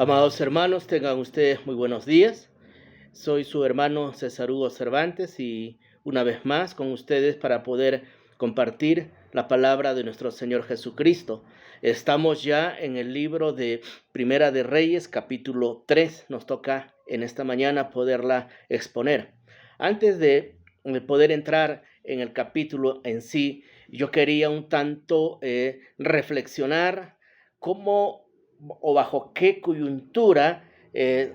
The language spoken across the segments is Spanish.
Amados hermanos, tengan ustedes muy buenos días. Soy su hermano César Hugo Cervantes y una vez más con ustedes para poder compartir la palabra de nuestro Señor Jesucristo. Estamos ya en el libro de Primera de Reyes, capítulo 3. Nos toca en esta mañana poderla exponer. Antes de poder entrar en el capítulo en sí, yo quería un tanto reflexionar cómo o bajo qué coyuntura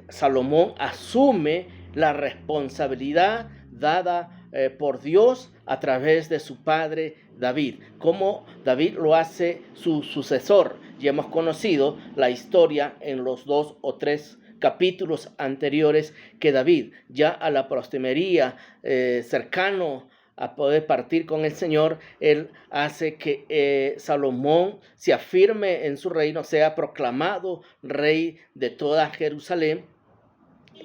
Salomón asume la responsabilidad dada por Dios a través de su padre David, cómo David lo hace su sucesor. Ya hemos conocido la historia en los 2 o 3 capítulos anteriores que David, ya a la postrimería, cercano a poder partir con el Señor, él hace que Salomón se afirme en su reino, sea proclamado rey de toda Jerusalén,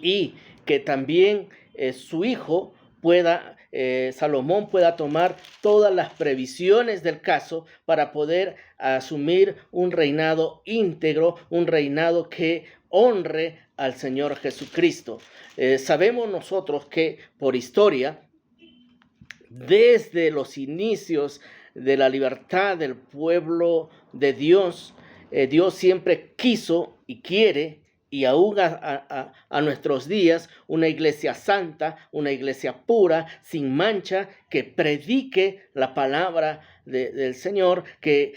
y que también su hijo Salomón pueda tomar todas las previsiones del caso para poder asumir un reinado íntegro, un reinado que honre al Señor Jesucristo. Sabemos nosotros que por historia, desde los inicios de la libertad del pueblo de Dios, Dios siempre quiso y quiere, y aún a nuestros días, una iglesia santa, una iglesia pura, sin mancha, que predique la palabra del Señor, que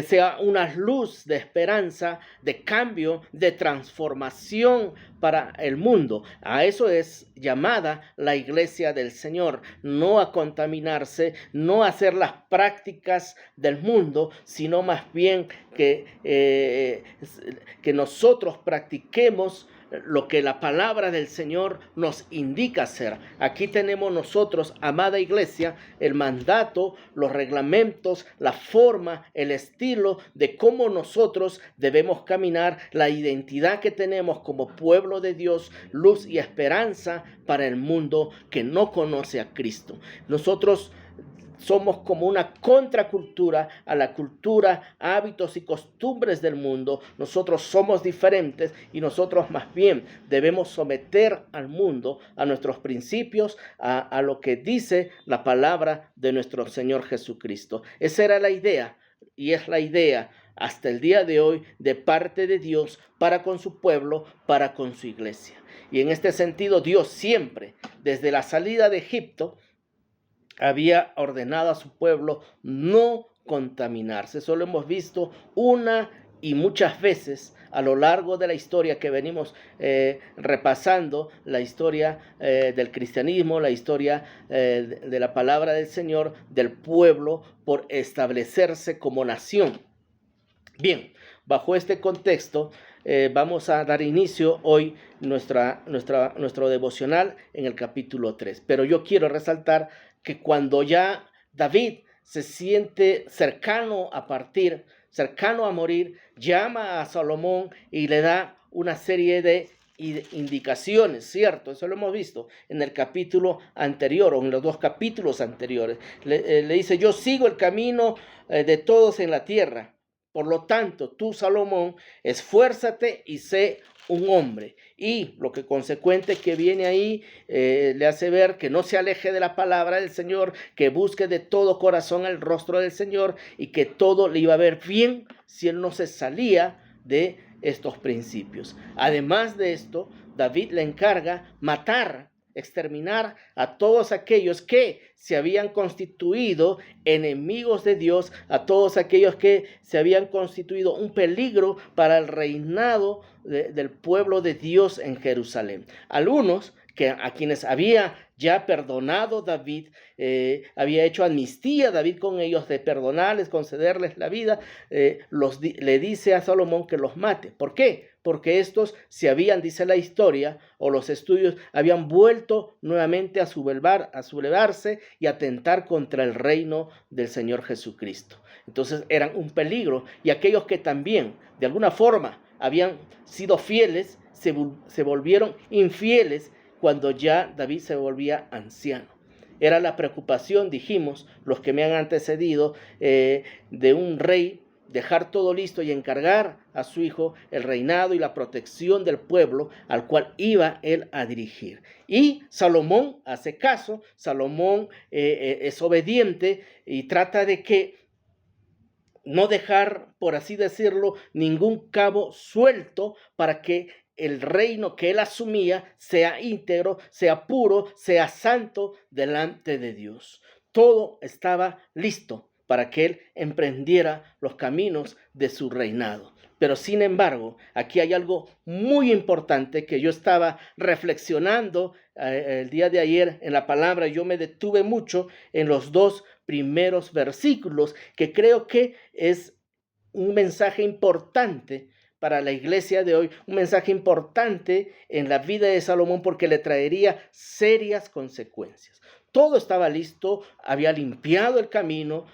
sea una luz de esperanza, de cambio, de transformación para el mundo. A eso es llamada la iglesia del Señor, no a contaminarse, no a hacer las prácticas del mundo, sino más bien que nosotros practiquemos lo que la palabra del Señor nos indica hacer. Aquí tenemos nosotros, amada iglesia, el mandato, los reglamentos, la forma, el estilo de cómo nosotros debemos caminar, la identidad que tenemos como pueblo de Dios, luz y esperanza para el mundo que no conoce a Cristo. Nosotros somos como una contracultura a la cultura, hábitos y costumbres del mundo. Nosotros somos diferentes y nosotros más bien debemos someter al mundo, a nuestros principios, a lo que dice la palabra de nuestro Señor Jesucristo. Esa era la idea y es la idea hasta el día de hoy de parte de Dios para con su pueblo, para con su iglesia. Y en este sentido, Dios siempre, desde la salida de Egipto, había ordenado a su pueblo no contaminarse. Eso lo hemos visto una y muchas veces a lo largo de la historia que venimos repasando, la historia del cristianismo, la historia de la palabra del Señor, del pueblo por establecerse como nación. Bien, bajo este contexto vamos a dar inicio hoy nuestro devocional en el capítulo 3. Pero yo quiero resaltar que cuando ya David se siente cercano a partir, cercano a morir, llama a Salomón y le da una serie de indicaciones, ¿cierto? Eso lo hemos visto en el capítulo anterior o en los 2 capítulos anteriores. Le dice, yo sigo el camino de todos en la tierra. Por lo tanto, tú, Salomón, esfuérzate y sé un hombre. Y lo que consecuente que viene ahí le hace ver que no se aleje de la palabra del Señor, que busque de todo corazón el rostro del Señor y que todo le iba a ver bien si él no se salía de estos principios. Además de esto, David le encarga matar, exterminar a todos aquellos que se habían constituido enemigos de Dios, a todos aquellos que se habían constituido un peligro para el reinado del pueblo de Dios en Jerusalén. Algunos a quienes había ya perdonado David, había hecho amnistía David con ellos de perdonarles, concederles la vida, le dice a Salomón que los mate. ¿Por qué? Porque estos se habían, dice la historia o los estudios, habían vuelto nuevamente a sublevarse y atentar contra el reino del Señor Jesucristo. Entonces eran un peligro, y aquellos que también de alguna forma habían sido fieles se volvieron infieles cuando ya David se volvía anciano. Era la preocupación, dijimos, los que me han antecedido, de un rey dejar todo listo y encargar a su hijo el reinado y la protección del pueblo al cual iba él a dirigir. Y Salomón hace caso, Salomón es obediente y trata de que no dejar, por así decirlo, ningún cabo suelto para que el reino que él asumía sea íntegro, sea puro, sea santo delante de Dios. Todo estaba listo para que él emprendiera los caminos de su reinado. Pero sin embargo, aquí hay algo muy importante que yo estaba reflexionando el día de ayer en la palabra. Yo me detuve mucho en los dos primeros versículos, que creo que es un mensaje importante para la iglesia de hoy, un mensaje importante en la vida de Salomón, porque le traería serias consecuencias. Todo estaba listo, había limpiado el camino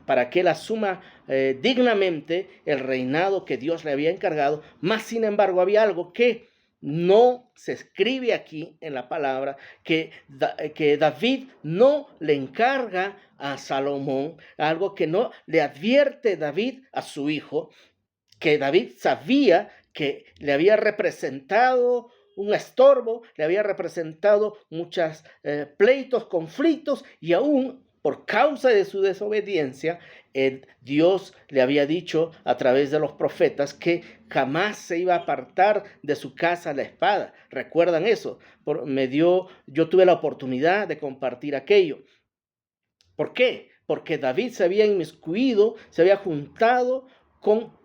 para que él asuma dignamente el reinado que Dios le había encargado, mas sin embargo había algo que no se escribe aquí en la palabra, que David no le encarga a Salomón, algo que no le advierte David a su hijo, que David sabía que le había representado un estorbo, le había representado muchos pleitos, conflictos, y aún por causa de su desobediencia, Dios le había dicho a través de los profetas que jamás se iba a apartar de su casa la espada. ¿Recuerdan eso? Yo tuve la oportunidad de compartir aquello. ¿Por qué? Porque David se había inmiscuido, se había juntado con,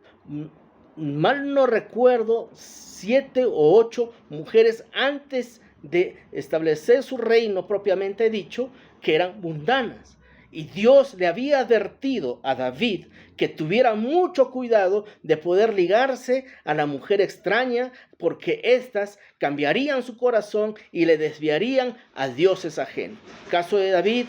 mal no recuerdo, 7 o 8 mujeres antes de establecer su reino propiamente dicho, que eran mundanas. Y Dios le había advertido a David que tuviera mucho cuidado de poder ligarse a la mujer extraña, porque éstas cambiarían su corazón y le desviarían a dioses ajenos. El caso de David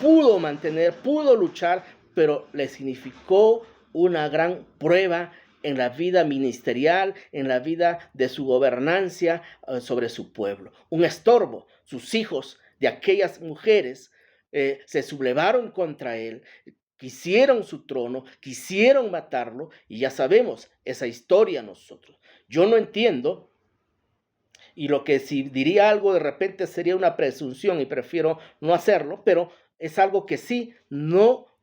pudo luchar, pero le significó una gran prueba en la vida ministerial, en la vida de su gobernancia sobre su pueblo. Un estorbo. Sus hijos de aquellas mujeres se sublevaron contra él, quisieron su trono, quisieron matarlo, y ya sabemos esa historia nosotros. Yo no entiendo, y lo que si diría algo de repente sería una presunción y prefiero no hacerlo, pero es algo que sí,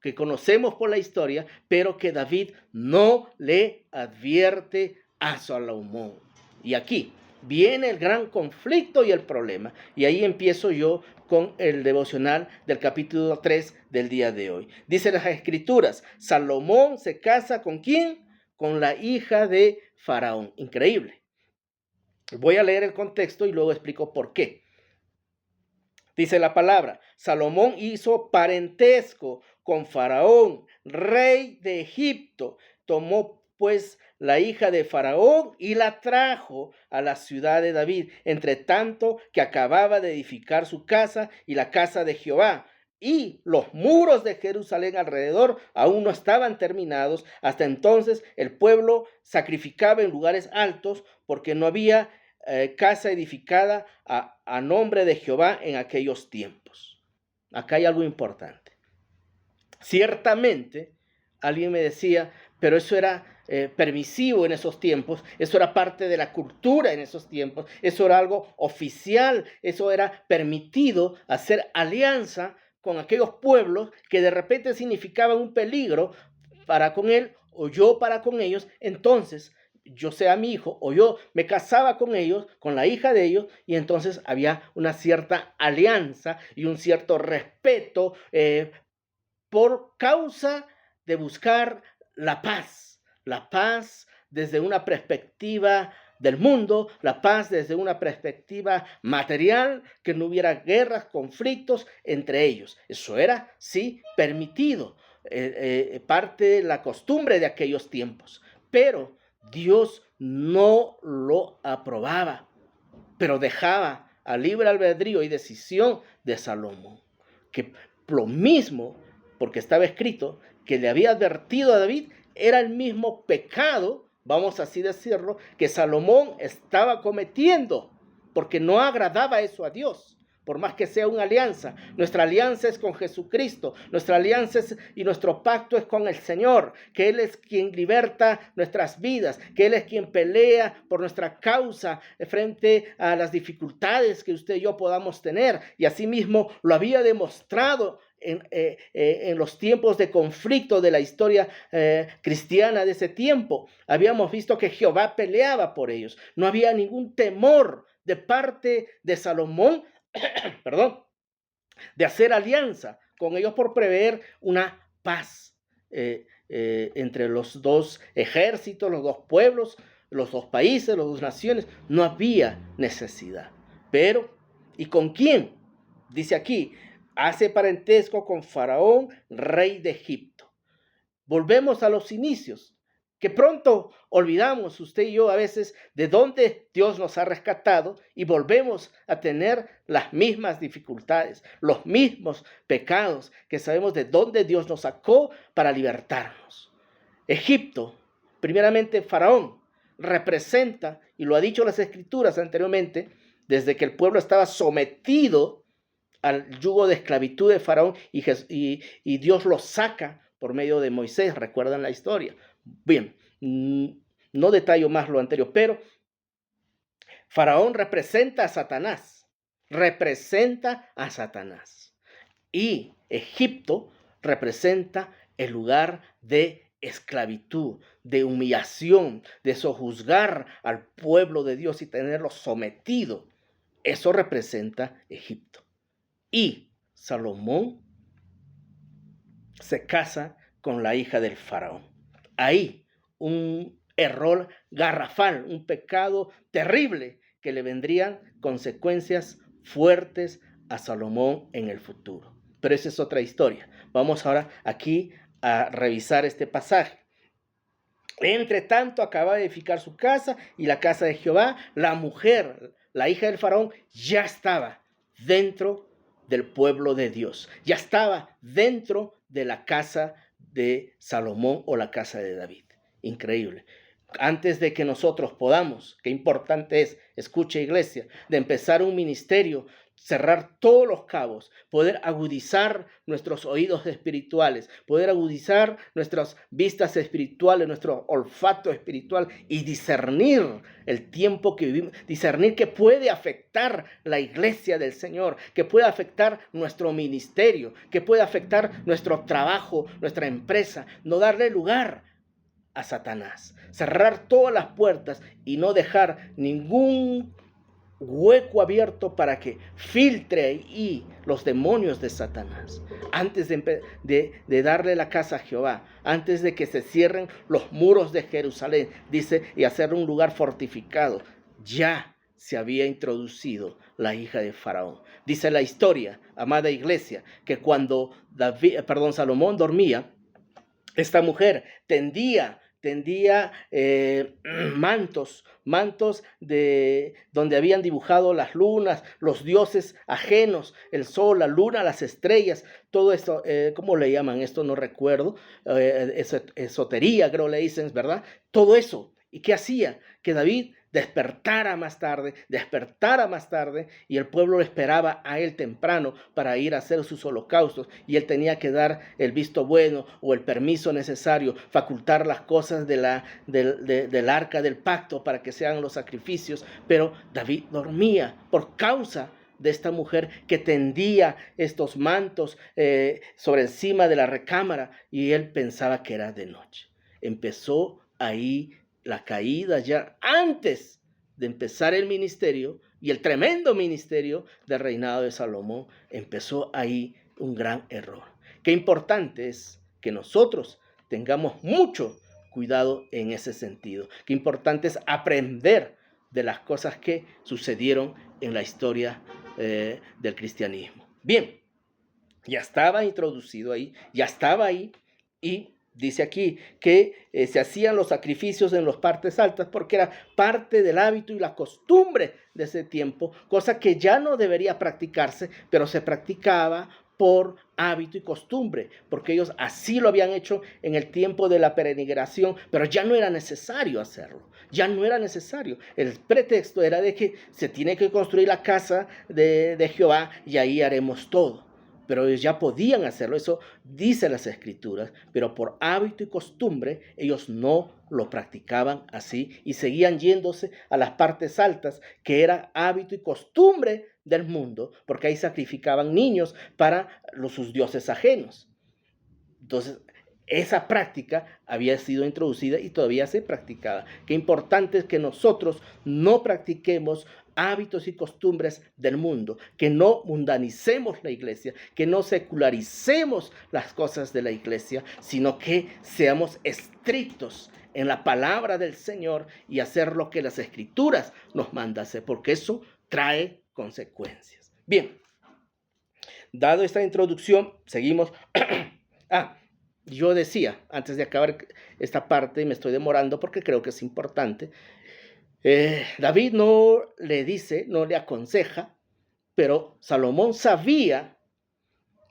que conocemos por la historia, pero que David no le advierte a Salomón. Y aquí viene el gran conflicto y el problema. Y ahí empiezo yo con el devocional del capítulo 3 del día de hoy. Dice las Escrituras, Salomón se casa ¿con quién? Con la hija de Faraón. Increíble. Voy a leer el contexto y luego explico por qué. Dice la palabra, Salomón hizo parentesco con Faraón, rey de Egipto. Tomó pues la hija de Faraón y la trajo a la ciudad de David, entre tanto que acababa de edificar su casa y la casa de Jehová. Y los muros de Jerusalén alrededor aún no estaban terminados. Hasta entonces el pueblo sacrificaba en lugares altos porque no había casa edificada a nombre de Jehová en aquellos tiempos. Acá hay algo importante. Ciertamente, alguien me decía, pero eso era permisivo en esos tiempos, eso era parte de la cultura en esos tiempos, eso era algo oficial, eso era permitido hacer alianza con aquellos pueblos que de repente significaban un peligro para con él o yo para con ellos. Entonces yo sea mi hijo o yo me casaba con ellos, con la hija de ellos, y entonces había una cierta alianza y un cierto respeto por causa de buscar la paz desde una perspectiva del mundo, la paz desde una perspectiva material, que no hubiera guerras, conflictos entre ellos. Eso era, sí, permitido, parte de la costumbre de aquellos tiempos, pero Dios no lo aprobaba, pero dejaba a libre albedrío y decisión de Salomón, que lo mismo, porque estaba escrito, que le había advertido a David, era el mismo pecado, vamos así decirlo, que Salomón estaba cometiendo, porque no agradaba eso a Dios, por más que sea una alianza. Nuestra alianza es con Jesucristo, nuestra alianza y nuestro pacto es con el Señor, que Él es quien liberta nuestras vidas, que Él es quien pelea por nuestra causa frente a las dificultades que usted y yo podamos tener, y asimismo lo había demostrado en los tiempos de conflicto de la historia cristiana de ese tiempo. Habíamos visto que Jehová peleaba por ellos. No había ningún temor de parte de Salomón, perdón, de hacer alianza con ellos por prever una paz entre los dos ejércitos, los dos pueblos, los dos países, las dos naciones. No había necesidad. Pero, ¿y con quién? Dice aquí, hace parentesco con Faraón, rey de Egipto. Volvemos a los inicios, que pronto olvidamos usted y yo a veces de dónde Dios nos ha rescatado y volvemos a tener las mismas dificultades, los mismos pecados, que sabemos de dónde Dios nos sacó para libertarnos. Egipto, primeramente Faraón, representa, y lo ha dicho las Escrituras anteriormente, desde que el pueblo estaba sometido al yugo de esclavitud de Faraón y Dios lo saca por medio de Moisés. ¿Recuerdan la historia? Bien, no detallo más lo anterior, pero Faraón representa a Satanás, y Egipto representa el lugar de esclavitud, de humillación, de sojuzgar al pueblo de Dios y tenerlo sometido. Eso representa Egipto. Y Salomón se casa con la hija del faraón. Ahí un error garrafal, un pecado terrible que le vendrían consecuencias fuertes a Salomón en el futuro. Pero esa es otra historia. Vamos ahora aquí a revisar este pasaje. Entre tanto, acaba de edificar su casa y la casa de Jehová. La mujer, la hija del faraón, ya estaba dentro del pueblo de Dios. Ya estaba dentro de la casa de Salomón o la casa de David. Increíble. Antes de que nosotros podamos, qué importante es, escuche iglesia, de empezar un ministerio, cerrar todos los cabos, poder agudizar nuestros oídos espirituales, poder agudizar nuestras vistas espirituales, nuestro olfato espiritual y discernir el tiempo que vivimos, discernir que puede afectar la iglesia del Señor, que puede afectar nuestro ministerio, que puede afectar nuestro trabajo, nuestra empresa, no darle lugar a Satanás, cerrar todas las puertas y no dejar ningún hueco abierto para que filtre ahí los demonios de Satanás. Antes de darle la casa a Jehová, antes de que se cierren los muros de Jerusalén, dice, y hacer un lugar fortificado, ya se había introducido la hija de Faraón. Dice la historia, amada iglesia, que cuando Salomón dormía, esta mujer tendía mantos de donde habían dibujado las lunas, los dioses ajenos, el sol, la luna, las estrellas, todo esto, ¿cómo le llaman esto? No recuerdo, esotería creo le dicen, ¿verdad? Todo eso. ¿Y qué hacía? Que David despertara más tarde, y el pueblo lo esperaba a él temprano para ir a hacer sus holocaustos, y él tenía que dar el visto bueno o el permiso necesario, facultar las cosas del arca del pacto para que se hagan los sacrificios, pero David dormía por causa de esta mujer que tendía estos mantos sobre encima de la recámara, y él pensaba que era de noche. Empezó ahí la caída ya antes de empezar el ministerio, y el tremendo ministerio del reinado de Salomón. Empezó ahí un gran error. Qué importante es que nosotros tengamos mucho cuidado en ese sentido. Qué importante es aprender de las cosas que sucedieron en la historia del cristianismo. Bien, ya estaba introducido ahí, ya estaba ahí, y dice aquí que se hacían los sacrificios en las partes altas porque era parte del hábito y la costumbre de ese tiempo, cosa que ya no debería practicarse, pero se practicaba por hábito y costumbre, porque ellos así lo habían hecho en el tiempo de la peregrinación, pero ya no era necesario hacerlo, ya no era necesario. El pretexto era de que se tiene que construir la casa de Jehová y ahí haremos todo. Pero ellos ya podían hacerlo, eso dice las Escrituras, pero por hábito y costumbre ellos no lo practicaban así y seguían yéndose a las partes altas, que era hábito y costumbre del mundo, porque ahí sacrificaban niños para sus dioses ajenos. Entonces, esa práctica había sido introducida y todavía se practicaba. Qué importante es que nosotros no practiquemos hábitos y costumbres del mundo, que no mundanicemos la iglesia, que no secularicemos las cosas de la iglesia, sino que seamos estrictos en la palabra del Señor y hacer lo que las Escrituras nos mandan hacer, porque eso trae consecuencias. Bien, dado esta introducción, seguimos. Yo decía, antes de acabar esta parte, me estoy demorando porque creo que es importante, David no le dice, no le aconseja, pero Salomón sabía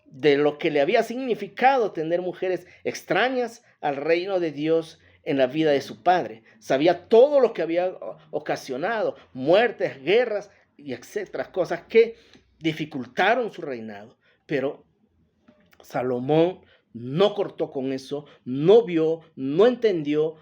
de lo que le había significado tener mujeres extrañas al reino de Dios en la vida de su padre. Sabía todo lo que había ocasionado, muertes, guerras y etcétera, cosas que dificultaron su reinado. Pero Salomón no cortó con eso, no vio, no entendió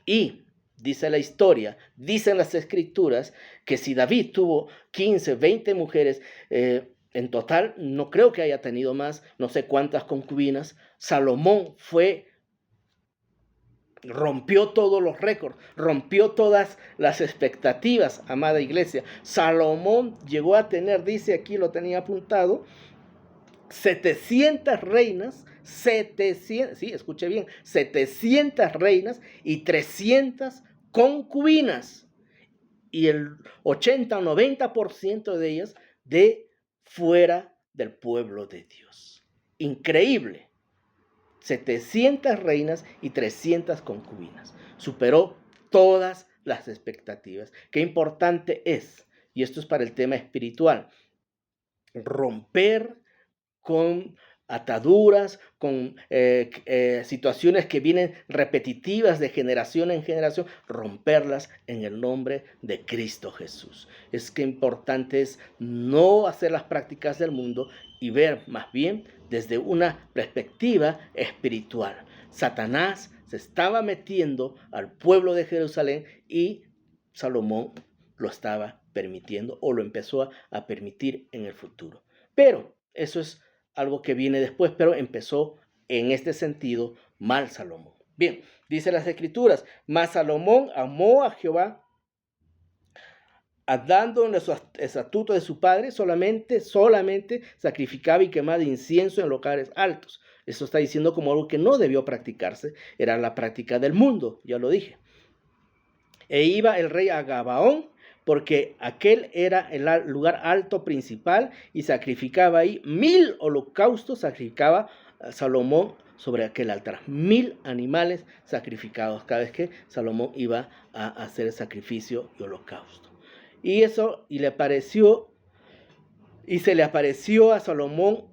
y dice la historia, dicen las Escrituras, que si David tuvo 15, 20 mujeres, en total no creo que haya tenido más, no sé cuántas concubinas. Salomón rompió todos los récords, rompió todas las expectativas, amada iglesia. Salomón llegó a tener, dice aquí, lo tenía apuntado, 700 reinas, 700, sí, escuche bien, 700 reinas y 300 concubinas. Y el 80 o 90% de ellas de fuera del pueblo de Dios. Increíble. 700 reinas y 300 concubinas. Superó todas las expectativas. Qué importante es, y esto es para el tema espiritual, romper con ataduras, con situaciones que vienen repetitivas de generación en generación, romperlas en el nombre de Cristo Jesús. Es que importante es no hacer las prácticas del mundo y ver más bien desde una perspectiva espiritual. Satanás se estaba metiendo al pueblo de Jerusalén y Salomón lo estaba permitiendo o lo empezó a permitir en el futuro. Pero eso es algo que viene después, pero empezó en este sentido mal Salomón. Bien, dice las Escrituras, mas Salomón amó a Jehová, andando en los estatutos de su padre, solamente sacrificaba y quemaba incienso en locales altos. Eso está diciendo como algo que no debió practicarse, era la práctica del mundo, ya lo dije. E iba el rey a Gabaón, porque aquel era el lugar alto principal y sacrificaba ahí 1000 holocaustos, sacrificaba Salomón sobre aquel altar, 1000 animales sacrificados cada vez que Salomón iba a hacer el sacrificio y holocausto. Y eso, y se le apareció a Salomón,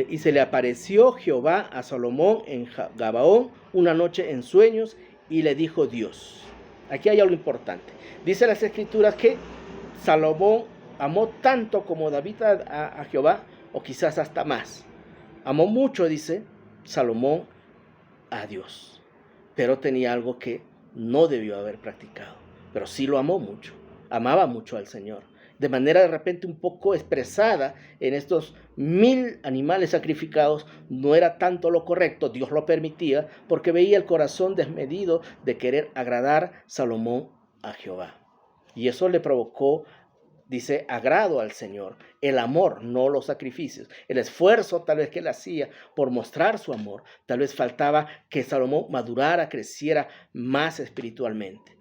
y se le apareció Jehová a Salomón en Gabaón una noche en sueños y le dijo Dios. Aquí hay algo importante. Dice las Escrituras que Salomón amó tanto como David a Jehová, o quizás hasta más. Amó mucho, dice Salomón, a Dios. Pero tenía algo que no debió haber practicado. Pero sí lo amó mucho. Amaba mucho al Señor. De manera de repente un poco expresada en estos 1000 animales sacrificados, no era tanto lo correcto, Dios lo permitía, porque veía el corazón desmedido de querer agradar Salomón a Jehová. Y eso le provocó, dice, agrado al Señor, el amor, no los sacrificios, el esfuerzo tal vez que él hacía por mostrar su amor. Tal vez faltaba que Salomón madurara, creciera más espiritualmente.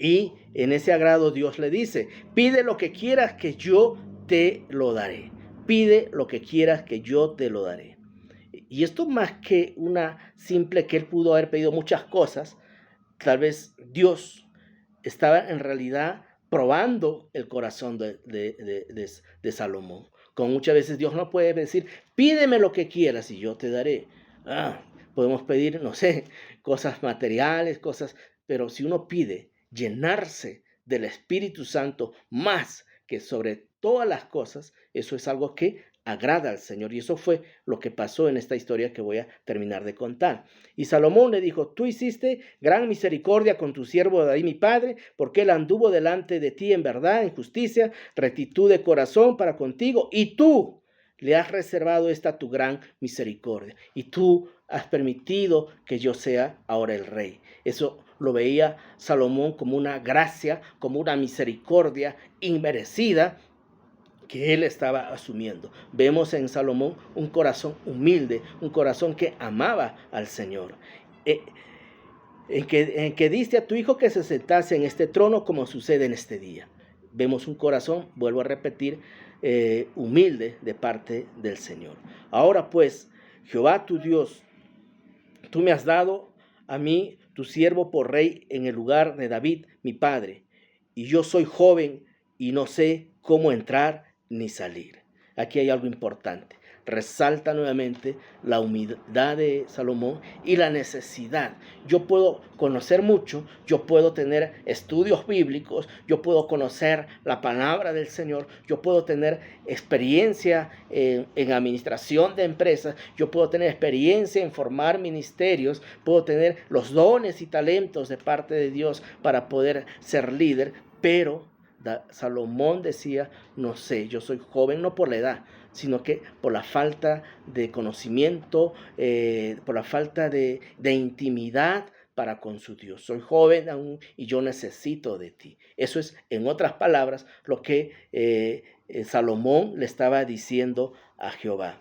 Y en ese agrado Dios le dice, pide lo que quieras que yo te lo daré. Pide lo que quieras que yo te lo daré. Y esto más que una simple que él pudo haber pedido muchas cosas, tal vez Dios estaba en realidad probando el corazón de Salomón. Como muchas veces Dios no puede decir, pídeme lo que quieras y yo te daré. Podemos pedir, no sé, cosas materiales, pero si uno pide llenarse del Espíritu Santo más que sobre todas las cosas, eso es algo que agrada al Señor. Y eso fue lo que pasó en esta historia que voy a terminar de contar. Y Salomón le dijo, tú hiciste gran misericordia con tu siervo David mi padre, porque él anduvo delante de ti en verdad, en justicia, rectitud de corazón para contigo, y tú le has reservado esta tu gran misericordia. Y tú has permitido que yo sea ahora el rey. Eso lo veía Salomón como una gracia, como una misericordia inmerecida que él estaba asumiendo. Vemos en Salomón un corazón humilde, un corazón que amaba al Señor. En que diste a tu hijo que se sentase en este trono como sucede en este día. Vemos un corazón, vuelvo a repetir, humilde de parte del Señor. Ahora pues, Jehová tu Dios, tú me has dado a mí, tu siervo, por rey en el lugar de David, mi padre, y yo soy joven y no sé cómo entrar ni salir. Aquí hay algo importante. Resalta nuevamente la humildad de Salomón y la necesidad. Yo puedo conocer mucho, yo puedo tener estudios bíblicos, yo puedo conocer la palabra del Señor, yo puedo tener experiencia en administración de empresas, yo puedo tener experiencia en formar ministerios, puedo tener los dones y talentos de parte de Dios para poder ser líder, pero Salomón decía, no sé, yo soy joven no por la edad, sino que por la falta de conocimiento, por la falta de intimidad para con su Dios. Soy joven aún y yo necesito de ti. Eso es, en otras palabras, lo que Salomón le estaba diciendo a Jehová.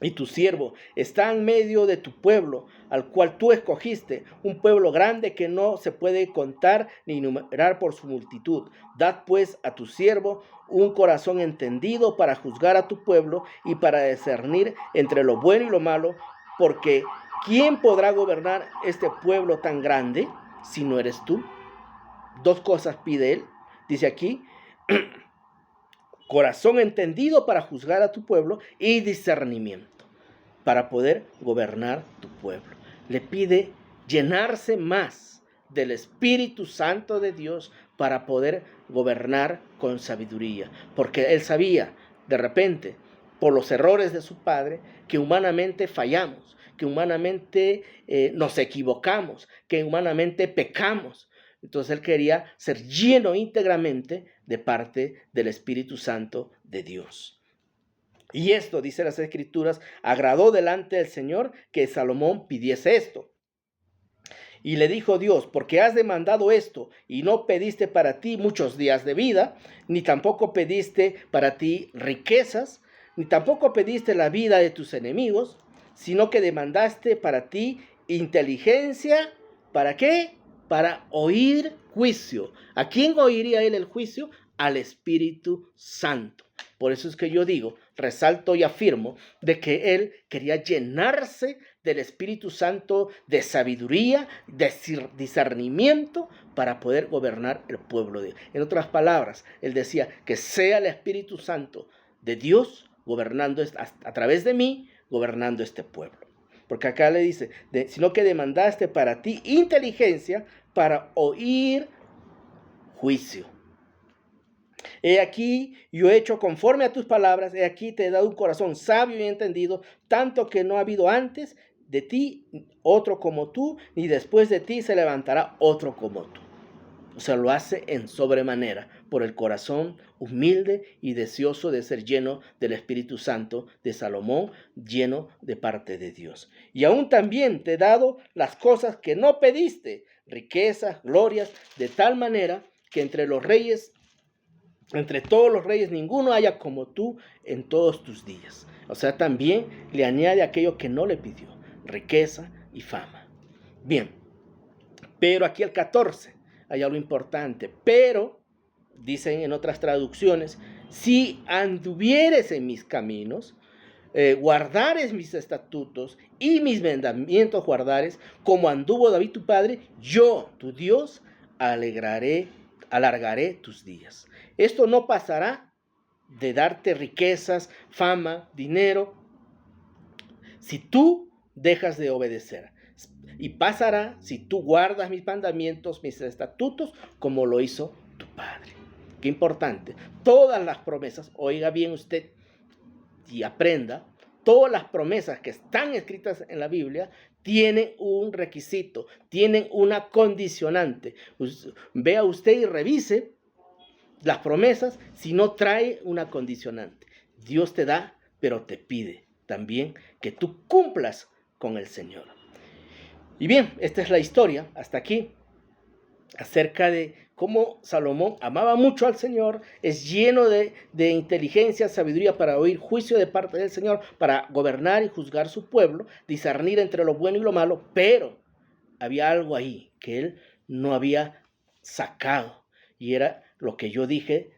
Y tu siervo está en medio de tu pueblo, al cual tú escogiste, un pueblo grande que no se puede contar ni enumerar por su multitud. Dad pues a tu siervo un corazón entendido para juzgar a tu pueblo y para discernir entre lo bueno y lo malo, porque ¿quién podrá gobernar este pueblo tan grande si no eres tú? Dos cosas pide él, dice aquí, corazón entendido para juzgar a tu pueblo y discernimiento para poder gobernar tu pueblo. Le pide llenarse más del Espíritu Santo de Dios para poder gobernar con sabiduría, porque él sabía de repente por los errores de su padre que humanamente fallamos, que humanamente nos equivocamos, que humanamente pecamos. Entonces él quería ser lleno íntegramente de parte del Espíritu Santo de Dios. Y esto, dice las Escrituras, agradó delante del Señor que Salomón pidiese esto. Y le dijo Dios, porque has demandado esto y no pediste para ti muchos días de vida, ni tampoco pediste para ti riquezas, ni tampoco pediste la vida de tus enemigos, sino que demandaste para ti inteligencia. ¿Para qué? Para oír juicio. ¿A quién oiría él el juicio? Al Espíritu Santo. Por eso es que yo digo, resalto y afirmo de que él quería llenarse del Espíritu Santo de sabiduría, de discernimiento para poder gobernar el pueblo de Dios. En otras palabras, él decía que sea el Espíritu Santo de Dios gobernando a través de mí, gobernando este pueblo. Porque acá le dice, sino que demandaste para ti inteligencia para oír juicio. He aquí, yo he hecho conforme a tus palabras, he aquí te he dado un corazón sabio y entendido, tanto que no ha habido antes de ti otro como tú, ni después de ti se levantará otro como tú. O sea, lo hace en sobremanera, por el corazón humilde y deseoso de ser lleno del Espíritu Santo de Salomón, lleno de parte de Dios. Y aún también te he dado las cosas que no pediste, riquezas, glorias, de tal manera que entre todos los reyes ninguno haya como tú en todos tus días. O sea, también le añade aquello que no le pidió, riqueza y fama. Bien, pero aquí el 14, hay algo importante. Pero, dicen en otras traducciones, si anduvieres en mis caminos, guardares mis estatutos y mis mandamientos guardares, como anduvo David tu padre, yo, tu Dios, alargaré tus días. Esto no pasará de darte riquezas, fama, dinero, si tú dejas de obedecer. Y pasará si tú guardas mis mandamientos, mis estatutos, como lo hizo tu padre. Qué importante. Todas las promesas, oiga bien usted y aprenda, todas las promesas que están escritas en la Biblia tienen un requisito, tienen una condicionante. Vea usted y revise las promesas si no trae una condicionante. Dios te da, pero te pide también que tú cumplas con el Señor. Y bien, esta es la historia hasta aquí acerca de cómo Salomón amaba mucho al Señor, es lleno de inteligencia, sabiduría para oír juicio de parte del Señor, para gobernar y juzgar su pueblo, discernir entre lo bueno y lo malo, pero había algo ahí que él no había sacado, y era lo que yo dije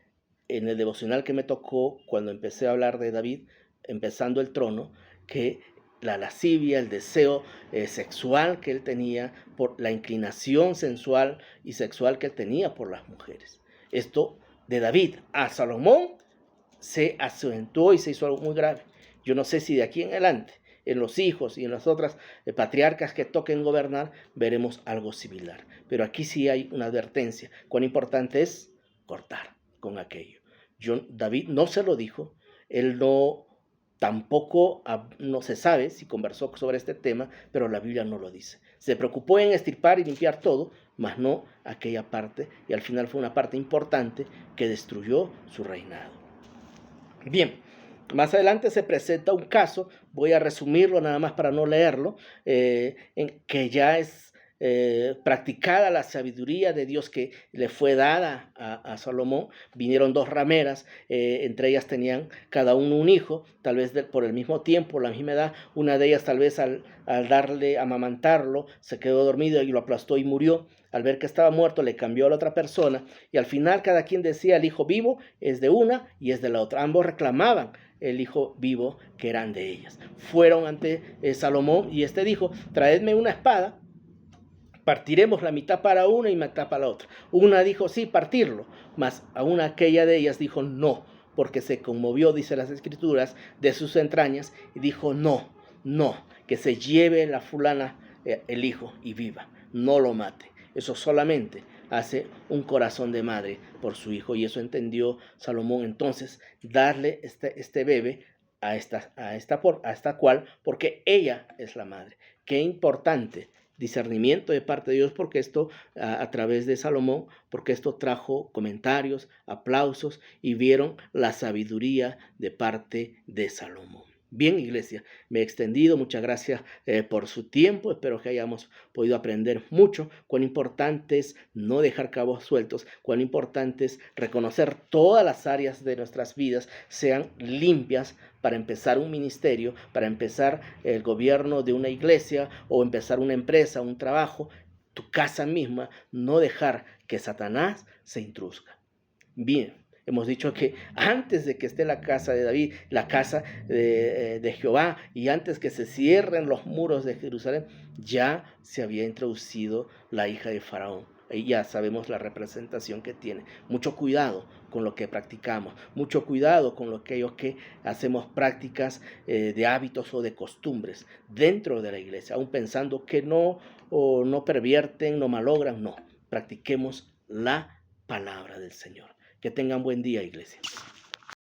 en el devocional que me tocó cuando empecé a hablar de David, empezando el trono, que la lascivia, el deseo sexual que él tenía, por la inclinación sensual y sexual que él tenía por las mujeres. Esto de David a Salomón se acentuó y se hizo algo muy grave. Yo no sé si de aquí en adelante, en los hijos y en las otras patriarcas que toquen gobernar, veremos algo similar. Pero aquí sí hay una advertencia. Cuán importante es cortar con aquello. David no se lo dijo, él tampoco no se sabe si conversó sobre este tema, pero la Biblia no lo dice. Se preocupó en extirpar y limpiar todo, mas no aquella parte, y al final fue una parte importante que destruyó su reinado. Bien, más adelante se presenta un caso, voy a resumirlo nada más para no leerlo, en que ya es practicada la sabiduría de Dios que le fue dada a Salomón. Vinieron dos rameras, entre ellas tenían cada uno un hijo, tal vez por el mismo tiempo, la misma edad. Una de ellas tal vez al darle, amamantarlo, se quedó dormido y lo aplastó y murió. Al ver que estaba muerto, le cambió a la otra persona, y al final cada quien decía: el hijo vivo es de una y es de la otra. Ambos reclamaban el hijo vivo que eran de ellas. Fueron ante Salomón, y este dijo: traedme una espada, partiremos la mitad para una y mitad para la otra. Una dijo sí, partirlo, mas a una aquella de ellas dijo no, porque se conmovió, dice las escrituras, de sus entrañas, y dijo no, que se lleve la fulana el hijo y viva, no lo mate. Eso solamente hace un corazón de madre por su hijo, y eso entendió Salomón. Entonces, darle este bebé a esta cual, porque ella es la madre. Qué importante discernimiento de parte de Dios, porque esto a través de Salomón, porque esto trajo comentarios, aplausos, y vieron la sabiduría de parte de Salomón. Bien, iglesia, me he extendido, muchas gracias por su tiempo, espero que hayamos podido aprender mucho. Cuán importante es no dejar cabos sueltos, cuán importante es reconocer todas las áreas de nuestras vidas sean limpias para empezar un ministerio, para empezar el gobierno de una iglesia, o empezar una empresa, un trabajo, tu casa misma, no dejar que Satanás se introduzca. Bien, hemos dicho que antes de que esté la casa de David, la casa de Jehová, y antes que se cierren los muros de Jerusalén, ya se había introducido la hija de Faraón. Y ya sabemos la representación que tiene. Mucho cuidado con lo que practicamos, mucho cuidado con aquellos que hacemos prácticas de hábitos o de costumbres dentro de la iglesia, aún pensando que no pervierten, no malogran. No, practiquemos la palabra del Señor. Que tengan buen día, iglesia.